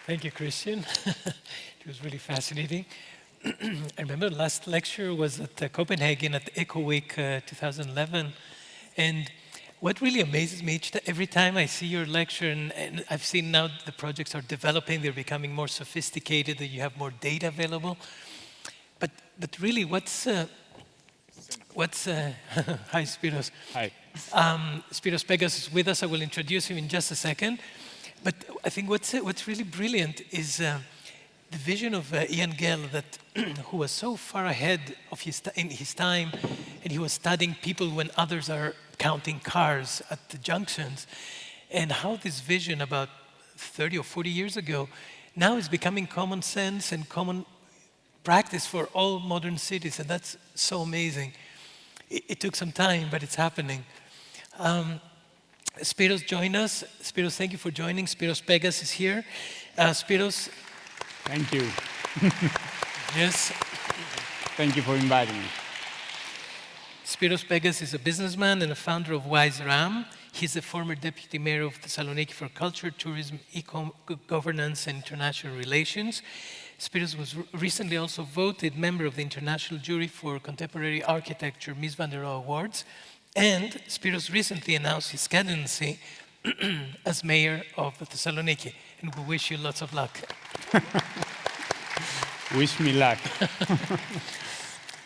Thank you, Christian. It was really fascinating. I remember the last lecture was at Copenhagen at the Eco Week 2011. And what really amazes me every time I see your lecture, and I've seen now the projects are developing, they're becoming more sophisticated, that you have more data available. But really, hi, Spiros. Hi. Spiros Pegas is with us. I will introduce him in just a second. But I think what's really brilliant is the vision of Ian Gell, that who was so far ahead of in his time, and he was studying people when others are counting cars at the junctions, and how this vision about 30 or 40 years ago now is becoming common sense and common practice for all modern cities, and that's so amazing. It took some time, but it's happening. Spiros joined us. Spiros, thank you for joining. Spiros Pegas is here. Spiros. Thank you. Yes. Thank you for inviting me. Spiros Pegas is a businessman and a founder of Wise Ram. He's the former deputy mayor of Thessaloniki for culture, tourism, governance, and international relations. Spiros was recently also voted member of the international jury for contemporary architecture Mies van der Rohe Awards. And Spiros recently announced his candidacy as mayor of Thessaloniki. And we wish you lots of luck. Wish me luck.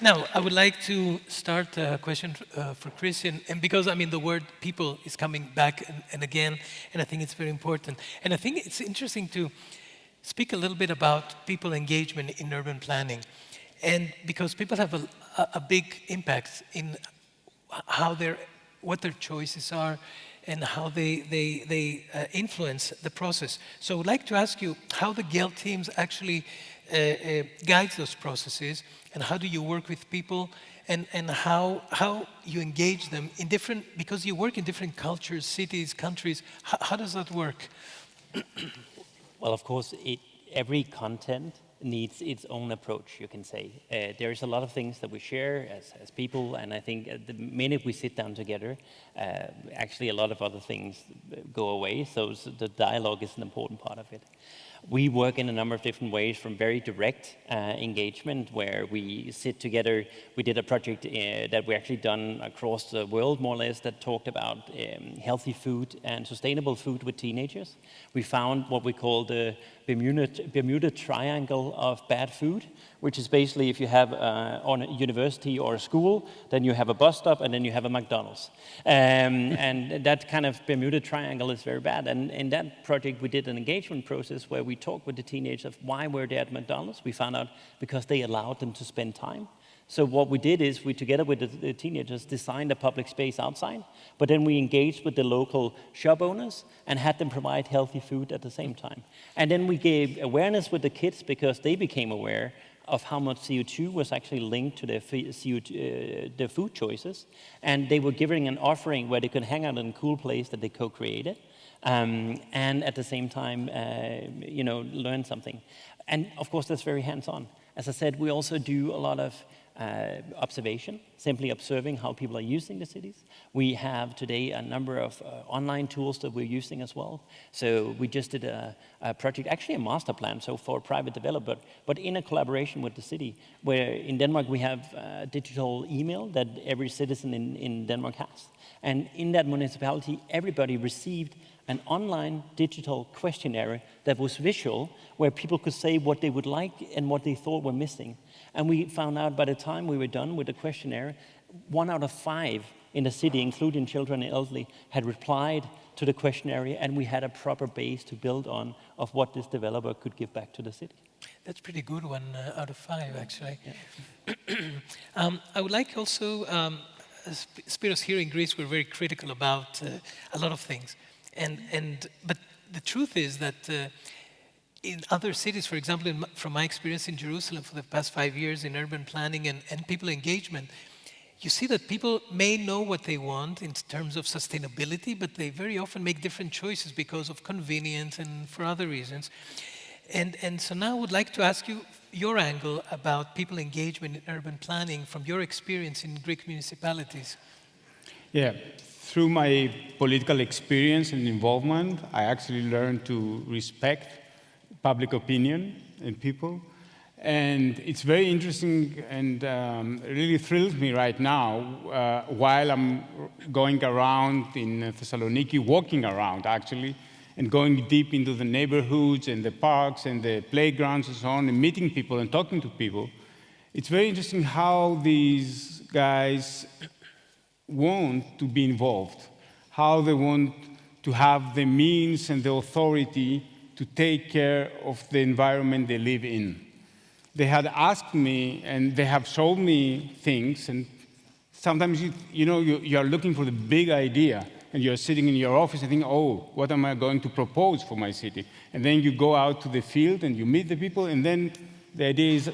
Now, I would like to start a question for Christian, and because, I mean, the word people is coming back and again, and I think it's very important. And I think it's interesting to speak a little bit about people engagement in urban planning. And because people have a big impact in what their choices are and how they influence the process. So I would like to ask you how the GALE teams actually guides those processes, and how do you work with people, and how you engage them in different, because you work in different cultures, cities, countries. How does that work? Well, of course, every content needs its own approach, you can say. There's a lot of things that we share as people, and I think the minute we sit down together, actually a lot of other things go away, so the dialogue is an important part of it. We work in a number of different ways, from very direct engagement, where we sit together. We did a project that we actually done across the world, more or less, that talked about healthy food and sustainable food with teenagers. We found what we call the Bermuda Triangle of bad food, which is basically if you have on a university or a school, then you have a bus stop, and then you have a McDonald's. And that kind of Bermuda Triangle is very bad. And in that project, we did an engagement process where we talked with the teenagers of why were they at McDonald's. We found out because they allowed them to spend time. So what we did is we, together with the teenagers, designed a public space outside, but then we engaged with the local shop owners and had them provide healthy food at the same time. And then we gave awareness with the kids, because they became aware of how much CO2 was actually linked to their food choices. And they were giving an offering where they could hang out in a cool place that they co-created, and at the same time, learn something. And of course, that's very hands-on. As I said, we also do a lot of observation, simply observing how people are using the cities. We have today a number of online tools that we're using as well. So we just did a project, actually a master plan, so for a private developer, but in a collaboration with the city, where in Denmark we have digital email that every citizen in Denmark has. And in that municipality, everybody received an online digital questionnaire that was visual, where people could say what they would like and what they thought were missing. And we found out by the time we were done with the questionnaire, 1 out of 5 in the city, including children and elderly, had replied to the questionnaire, and we had a proper base to build on of what this developer could give back to the city. That's pretty good, 1 out of 5, actually. Yeah. I would like also, Spiros, here in Greece, we're very critical about a lot of things. But the truth is that in other cities, for example, from my experience in Jerusalem for the past 5 years in urban planning and people engagement, you see that people may know what they want in terms of sustainability, but they very often make different choices because of convenience and for other reasons. And so now I would like to ask you your angle about people engagement in urban planning from your experience in Greek municipalities. Yeah, through my political experience and involvement, I actually learned to respect public opinion in people. And it's very interesting and really thrills me right now while I'm going around in Thessaloniki, walking around actually, and going deep into the neighborhoods and the parks and the playgrounds and so on, and meeting people and talking to people. It's very interesting how these guys want to be involved, how they want to have the means and the authority to take care of the environment they live in. They had asked me, and they have showed me things, and sometimes you are looking for the big idea, and you're sitting in your office and think, oh, what am I going to propose for my city? And then you go out to the field and you meet the people, and then the idea is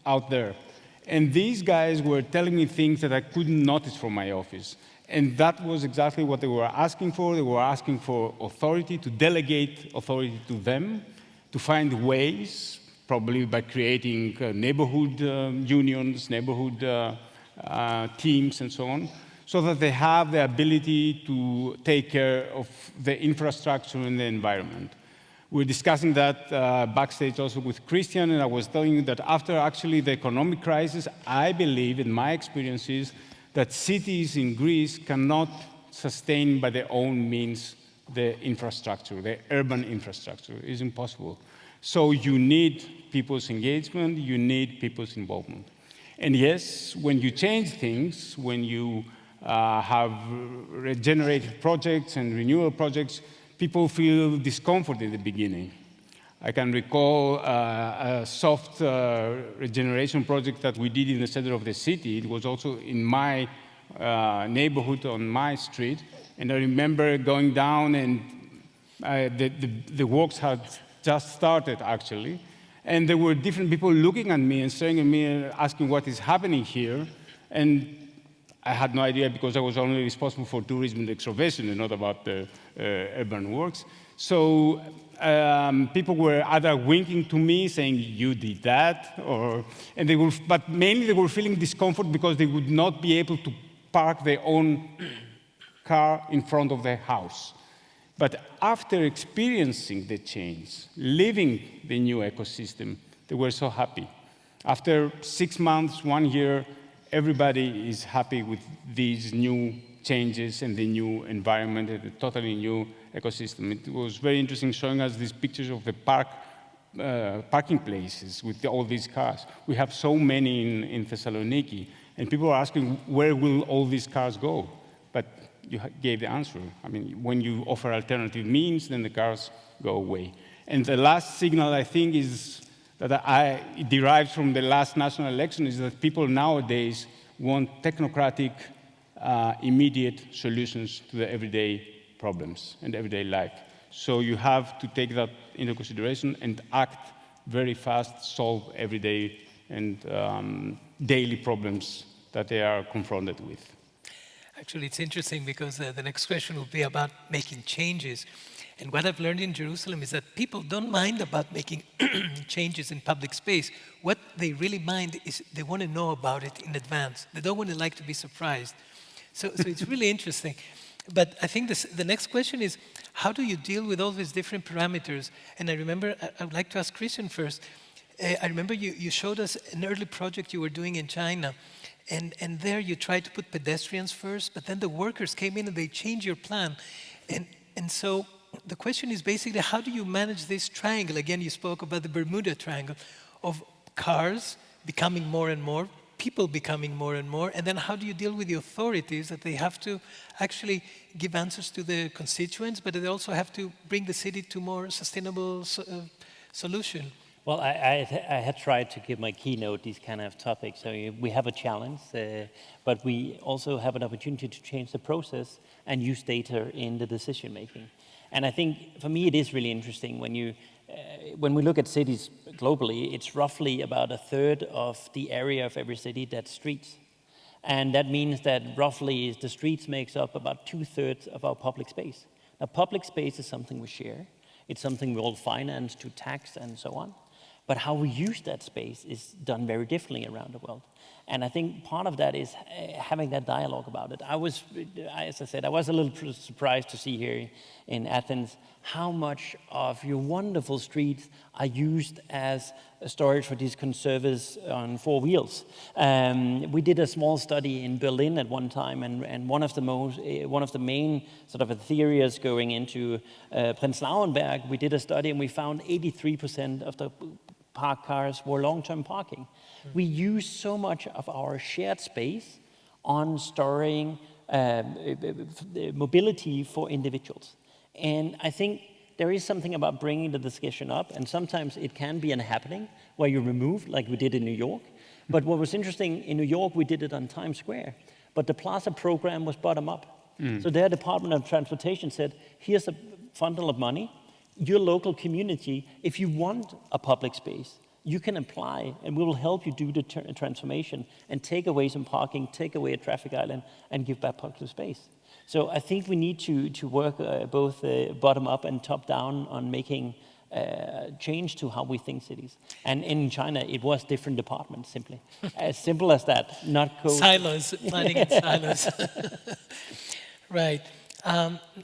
out there. And these guys were telling me things that I couldn't notice from my office. And that was exactly what they were asking for. They were asking for authority, to delegate authority to them, to find ways, probably by creating neighborhood unions, neighborhood teams, and so on, so that they have the ability to take care of the infrastructure and the environment. We're discussing that backstage also with Kristian, and I was telling you that after actually the economic crisis, I believe, in my experiences, that cities in Greece cannot sustain by their own means the infrastructure, the urban infrastructure. It's impossible. So you need people's engagement, you need people's involvement. And yes, when you change things, when you have regenerated projects and renewal projects, people feel discomfort in the beginning. I can recall a soft regeneration project that we did in the center of the city. It was also in my neighborhood on my street. And I remember going down, and the works had just started, actually. And there were different people looking at me and staring at me and asking what is happening here. And I had no idea, because I was only responsible for tourism and excavation and not about the urban works. So people were either winking to me, saying, you did that, but mainly they were feeling discomfort because they would not be able to park their own car in front of their house. But after experiencing the change, living the new ecosystem, they were so happy. After 6 months, 1 year, everybody is happy with these new changes and the new environment and the totally new ecosystem. It was very interesting showing us these pictures of the parking places with all these cars. We have so many in Thessaloniki, and people are asking, where will all these cars go? But you gave the answer. I mean, when you offer alternative means, then the cars go away. And the last signal, I think, is that it derives from the last national election, is that people nowadays want technocratic, immediate solutions to the everyday problems and everyday life. So you have to take that into consideration and act very fast, solve everyday and daily problems that they are confronted with. Actually, it's interesting because the next question will be about making changes. And what I've learned in Jerusalem is that people don't mind about making changes in public space. What they really mind is they want to know about it in advance. They don't want to like to be surprised. So it's really interesting. But I think the next question is, how do you deal with all these different parameters? And I remember, I would like to ask Kristian first. I remember you showed us an early project you were doing in China. And there you tried to put pedestrians first, but then the workers came in and they changed your plan. And so the question is basically, how do you manage this triangle? Again, you spoke about the Bermuda Triangle of cars becoming more and more, people becoming more and more, and then how do you deal with the authorities that they have to actually give answers to the constituents, but they also have to bring the city to more sustainable solution? Well, I had tried to give my keynote these kind of topics. So we have a challenge, but we also have an opportunity to change the process and use data in the decision making. And I think for me it is really interesting when we look at cities globally, it's roughly about a third of the area of every city that's streets. And that means that roughly the streets makes up about 2/3 of our public space. Now, public space is something we share. It's something we all finance to tax and so on. But how we use that space is done very differently around the world. And I think part of that is having that dialogue about it. As I said, I was a little surprised to see here in Athens how much of your wonderful streets are used as a storage for these conservers on 4 wheels. We did a small study in Berlin at one time, and one of the main sort of theories going into Prenzlauenberg, we did a study and we found 83% of the parked cars were long-term parking. We use so much of our shared space on storing mobility for individuals. And I think there is something about bringing the discussion up, and sometimes it can be an happening where you remove, like we did in New York. But what was interesting, in New York, we did it on Times Square, but the Plaza program was bottom up. So their Department of Transportation said, here's a bundle of money, your local community, if you want a public space, you can apply and we will help you do the transformation and take away some parking, take away a traffic island and give back public space. So I think we need to work both bottom up and top down on making change to how we think cities. And in China, it was different departments, simply. As simple as that, not code. Silos, planning in silos. Right.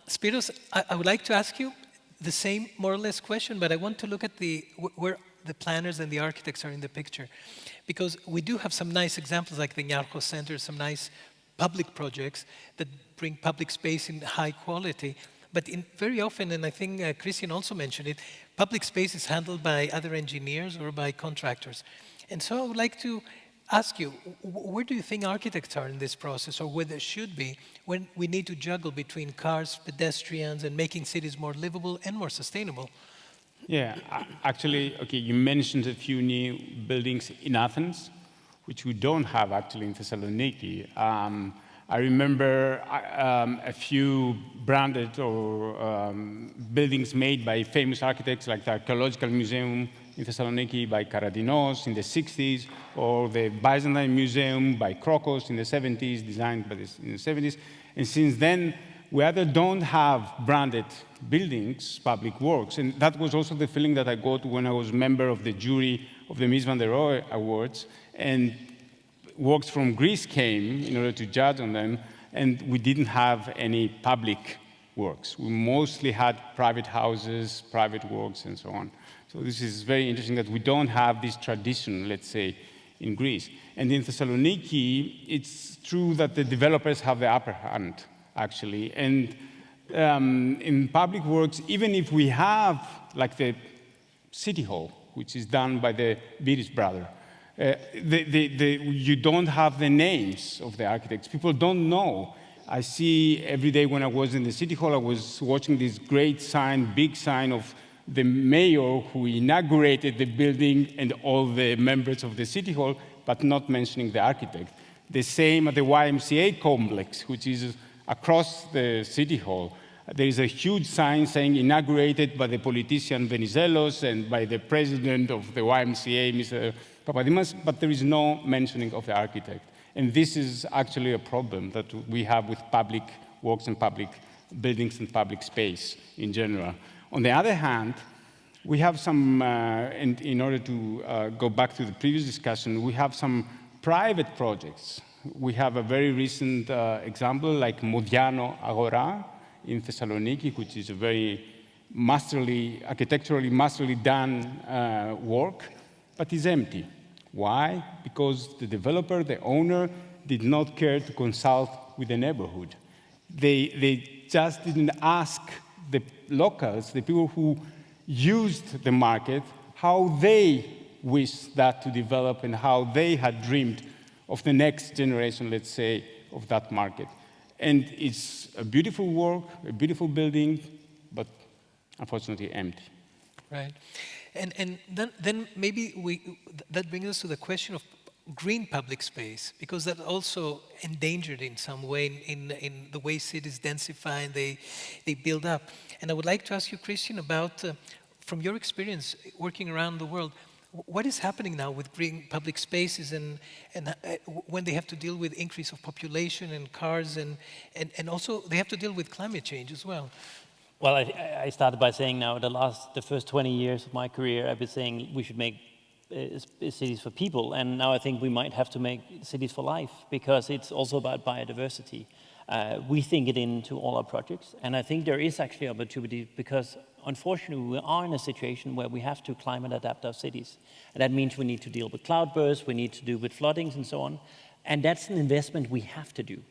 Spiros, I would like to ask you the same more or less question, but I want to look at where the planners and the architects are in the picture. Because we do have some nice examples like the Ñarco Center, some nice public projects that bring public space in high quality. But very often, and I think Kristian also mentioned it, public space is handled by other engineers or by contractors. And so I would like to ask you, where do you think architects are in this process, or where they should be, when we need to juggle between cars, pedestrians, and making cities more livable and more sustainable? Yeah, actually, okay, you mentioned a few new buildings in Athens, which we don't have actually in Thessaloniki. I remember a few branded or buildings made by famous architects like the Archaeological Museum in Thessaloniki by Karadinos in the 60s, or the Byzantine Museum by Krokos in the 70s, designed in the 70s. And since then, we either don't have branded buildings, public works, and that was also the feeling that I got when I was member of the jury of the Mies van der Rohe Awards, and works from Greece came in order to judge on them, and we didn't have any public works. We mostly had private houses, private works, and so on. So this is very interesting that we don't have this tradition, let's say, in Greece. And in Thessaloniki, it's true that the developers have the upper hand, actually. And in public works, even if we have, like the city hall, which is done by the Viris brother, you don't have the names of the architects. People don't know. I see every day when I was in the city hall, I was watching this great sign, big sign of the mayor who inaugurated the building and all the members of the city hall, but not mentioning the architect. The same at the YMCA complex, which is across the city hall. There is a huge sign saying inaugurated by the politician Venizelos and by the president of the YMCA, Mr. Papadimas, but there is no mentioning of the architect. And this is actually a problem that we have with public works and public buildings and public space in general. On the other hand, we have some, and in order to go back to the previous discussion, we have some private projects. We have a very recent example like Modiano Agora in Thessaloniki, which is a very architecturally masterly done work, but is empty. Why? Because the developer, the owner, did not care to consult with the neighborhood. They just didn't ask the locals, the people who used the market, how they wished that to develop and how they had dreamed of the next generation, let's say, of that market. And it's a beautiful work, a beautiful building, but unfortunately empty. Right. And then maybe that brings us to the question of green public space, because that also endangered in some way in the way cities densify and they build up. And I would like to ask you, Kristian, about, from your experience working around the world, what is happening now with green public spaces and when they have to deal with increase of population and cars and also they have to deal with climate change as well? Well, I started by saying now the first 20 years of my career, I've been saying we should make cities for people, and now I think we might have to make cities for life, because it's also about biodiversity. We think it into all our projects, and I think there is actually opportunity, because unfortunately we are in a situation where we have to climate adapt our cities. And that means we need to deal with cloudbursts, we need to deal with floodings and so on. And that's an investment we have to do.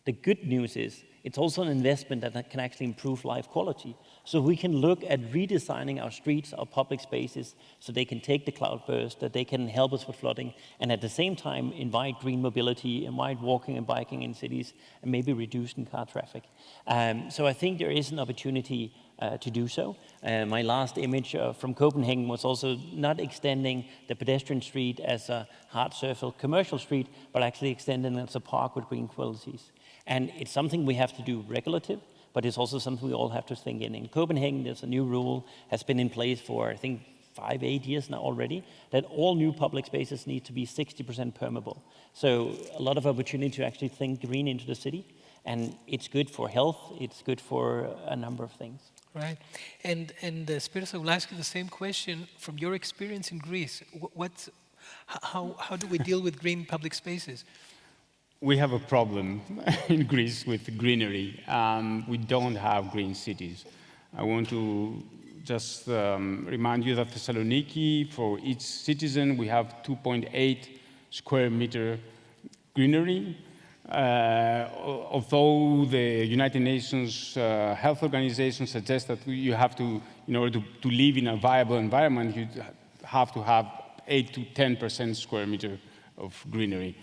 The good news is it's also an investment that can actually improve life quality. So we can look at redesigning our streets, our public spaces, so they can take the cloudburst, that they can help us with flooding, and at the same time invite green mobility, invite walking and biking in cities, and maybe reducing car traffic. So I think there is an opportunity to do so. My last image from Copenhagen was also not extending the pedestrian street as a hard surface commercial street, but actually extending it as a park with green qualities. And it's something we have to do regulative, but it's also something we all have to think in. In Copenhagen, there's a new rule, has been in place for, I think, 5-8 years now already, that all new public spaces need to be 60% permeable. So a lot of opportunity to actually think green into the city, and it's good for health, it's good for a number of things. Right. And Spiros, I will ask you the same question from your experience in Greece. How do we deal with green public spaces? We have a problem in Greece with greenery. We don't have green cities. I want to just remind you that Thessaloniki, for each citizen, we have 2.8 square meter greenery. Although the United Nations Health Organization suggests that you have to, in order to live in a viable environment, you have to have 8 to 10% square meter of greenery.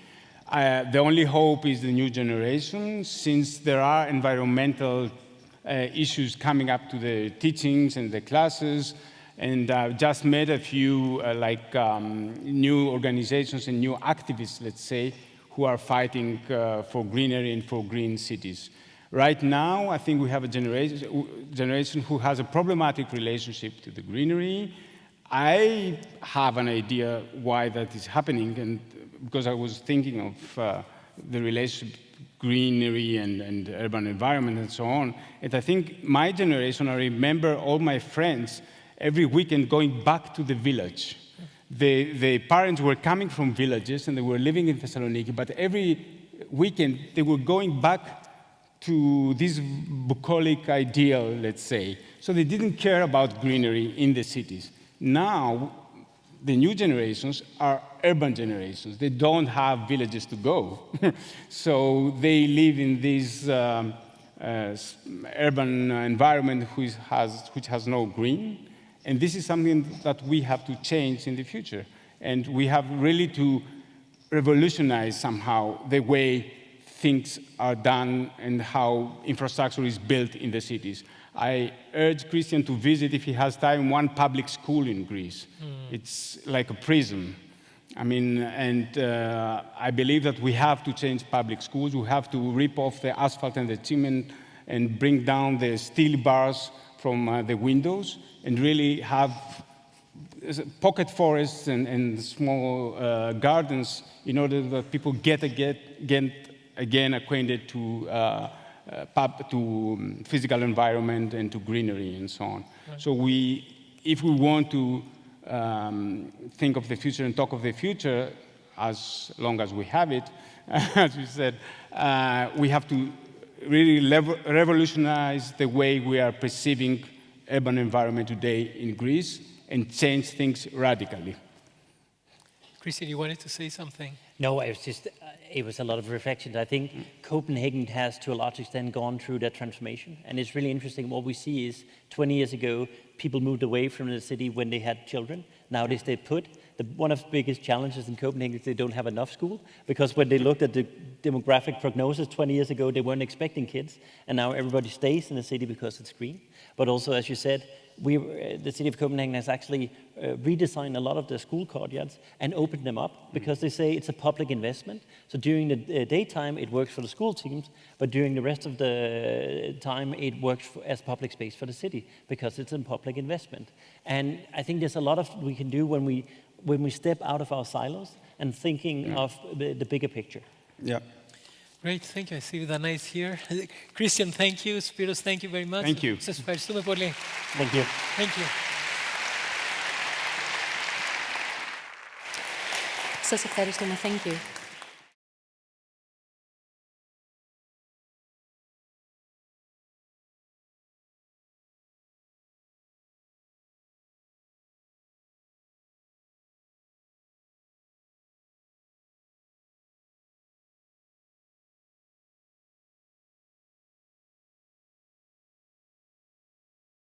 The only hope is the new generation, since there are environmental issues coming up to the teachings and the classes. And I've just met a few new organizations and new activists, let's say, who are fighting for greenery and for green cities. Right now, I think we have a generation who has a problematic relationship to the greenery. I have an idea why that is happening, and because I was thinking of the relationship greenery and urban environment and so on. And I think my generation, I remember all my friends every weekend going back to the village. The parents were coming from villages and they were living in Thessaloniki, but every weekend they were going back to this bucolic ideal, let's say. So they didn't care about greenery in the cities. Now, the new generations are urban generations. They don't have villages to go. So they live in this urban environment which has no green. And this is something that we have to change in the future. And we have really to revolutionize somehow the way things are done and how infrastructure is built in the cities. I urge Kristian to visit, if he has time, one public school in Greece. It's like a prison. I mean, and I believe that we have to change public schools. We have to rip off the asphalt and the cement and bring down the steel bars from the windows and really have pocket forests and small gardens in order that people get again acquainted to physical environment and to greenery and so on. Right. So if we want to think of the future and talk of the future, as long as we have it, as we said, we have to really revolutionize the way we are perceiving urban environment today in Greece and change things radically. Kristian, you wanted to say something? No, it was a lot of reflections. I think Copenhagen has, to a large extent, gone through that transformation. And it's really interesting. What we see is 20 years ago, people moved away from the city when they had children. Nowadays, they put. One of the biggest challenges in Copenhagen is they don't have enough school. Because when they looked at the demographic prognosis 20 years ago, they weren't expecting kids. And now everybody stays in the city because it's green. But also, as you said, the city of Copenhagen has actually redesigned a lot of the school courtyards and opened them up because they say it's a public investment. So during the daytime, it works for the school teams, but during the rest of the time, it works as public space for the city because it's a public investment. And I think there's a lot of we can do when we step out of our silos and thinking of the bigger picture. Yeah. Great, thank you. I see that nice here. Kristian, thank you. Spiros, thank you very much. Thank you. Σας ευχαριστούμε πολύ. Thank you. Thank you. så fattigt, thank you.